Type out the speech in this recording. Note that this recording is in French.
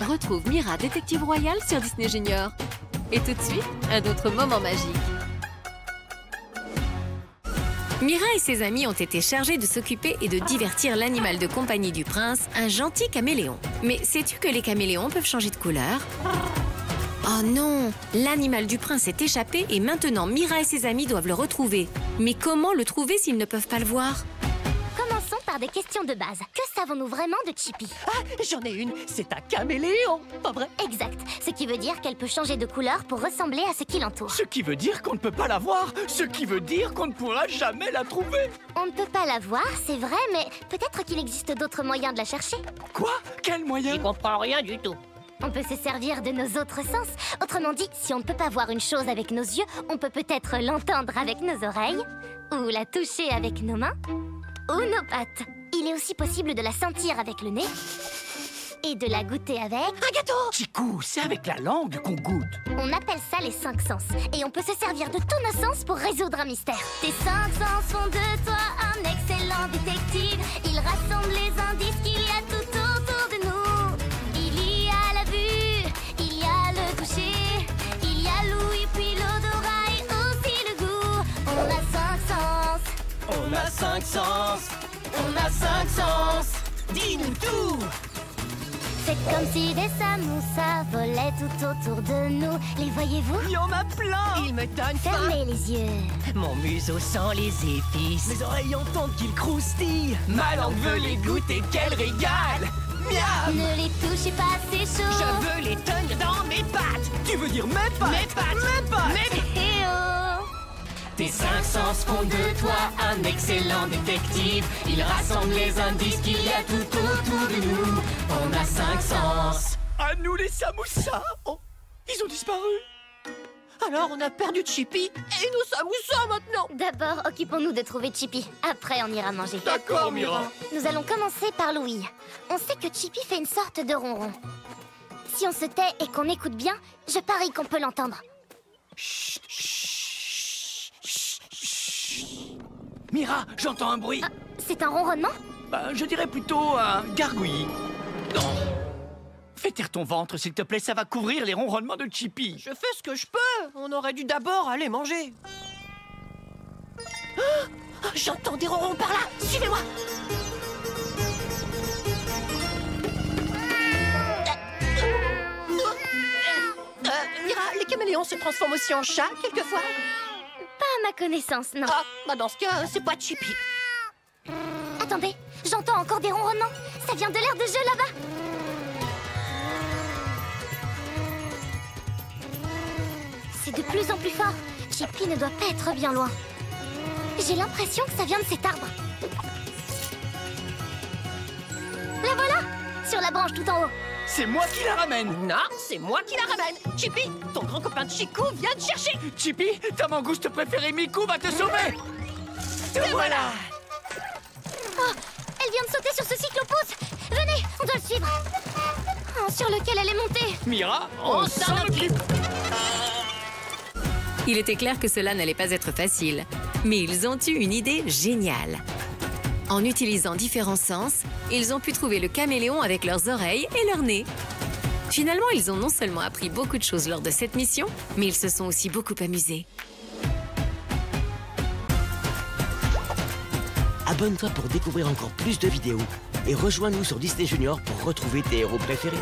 retrouve Mira, détective royale sur Disney Junior. Et tout de suite, un autre moment magique. Mira et ses amis ont été chargés de s'occuper et de divertir l'animal de compagnie du prince, un gentil caméléon. Mais sais-tu que les caméléons peuvent changer de couleur? Oh non! L'animal du prince est échappé et maintenant Mira et ses amis doivent le retrouver. Mais comment le trouver s'ils ne peuvent pas le voir? Commençons par des questions de base. Que savons-nous vraiment de Chippy? Ah, j'en ai une, c'est un caméléon, pas vrai? Exact, ce qui veut dire qu'elle peut changer de couleur pour ressembler à ce qui l'entoure. Ce qui veut dire qu'on ne peut pas la voir, ce qui veut dire qu'on ne pourra jamais la trouver. On ne peut pas la voir, c'est vrai, mais peut-être qu'il existe d'autres moyens de la chercher. Quoi? Quel moyen? Je comprends rien du tout. On peut se servir de nos autres sens. Autrement dit, si on ne peut pas voir une chose avec nos yeux, on peut peut-être l'entendre avec nos oreilles, ou la toucher avec nos mains, ou nos pattes. Il est aussi possible de la sentir avec le nez, et de la goûter avec... Un gâteau! Chikou, c'est avec la langue qu'on goûte. On appelle ça les 5 sens. Et on peut se servir de tous nos sens pour résoudre un mystère. Tes 5 sens font de toi un excellent détective. Ils rassemblent les indices qu'il y a tout autour de nous. Il y a la vue, il y a le toucher, il y a l'ouïe, puis l'odorat et aussi le goût. On a 5 sens. On a 5 sens. On a 5 sens. Dis-nous tout. C'est comme si des samoussas volaient tout autour de nous. Les voyez-vous? Il y en a plein. Il me donne faim. Fermez les yeux. Mon museau sent les épices. Mes oreilles entendent qu'ils croustillent. Ma langue veut les goûter, qu'elle régale. Miam! Ne les touchez pas, c'est chaud. Je veux les tenir dans mes pattes. Tu veux dire mes pattes? Mes pattes! Mes pattes! Eh oh! Tes 5 sens font de toi un excellent détective. Il rassemble les indices qu'il y a tout autour de nous. On a 5 sens. À nous les samoussas. Oh, ils ont disparu. Alors on a perdu Chippy et nos samoussas maintenant. D'abord, occupons-nous de trouver Chippy. Après, on ira manger. D'accord, Mira. Nous allons commencer par l'ouïe. On sait que Chippy fait une sorte de ronron. Si on se tait et qu'on écoute bien, je parie qu'on peut l'entendre. Chut, chut, chut, chut. Mira, j'entends un bruit. Ah, c'est un ronronnement? Je dirais plutôt un gargouillis. Non. Fais taire ton ventre, s'il te plaît, ça va couvrir les ronronnements de Chippy. Je fais ce que je peux. On aurait dû d'abord aller manger. J'entends des ronrons par là. Suivez-moi. Mira, les caméléons se transforment aussi en chat quelquefois. Pas à ma connaissance, non. Ah, bah dans ce cas, c'est pas Chippy. Attendez, j'entends encore des ronronnements. Ça vient de l'air de jeu là-bas. C'est de plus en plus fort. Chippy ne doit pas être bien loin. J'ai l'impression que ça vient de cet arbre. La voilà! Sur la branche tout en haut. C'est moi qui la ramène. Non, c'est moi qui la ramène. Chippy, ton grand copain de Chikou vient te chercher. Chippy, ta mangouste préférée Miku va te sauver. Te voilà. Oh, elle vient de sauter sur ce cyclopousse. Venez, on doit le suivre. Oh, sur lequel elle est montée. Mira, on s'en occupe. Il était clair que cela n'allait pas être facile. Mais ils ont eu une idée géniale. En utilisant différents sens, ils ont pu trouver le caméléon avec leurs oreilles et leur nez. Finalement, ils ont non seulement appris beaucoup de choses lors de cette mission, mais ils se sont aussi beaucoup amusés. Abonne-toi pour découvrir encore plus de vidéos et rejoins-nous sur Disney Junior pour retrouver tes héros préférés.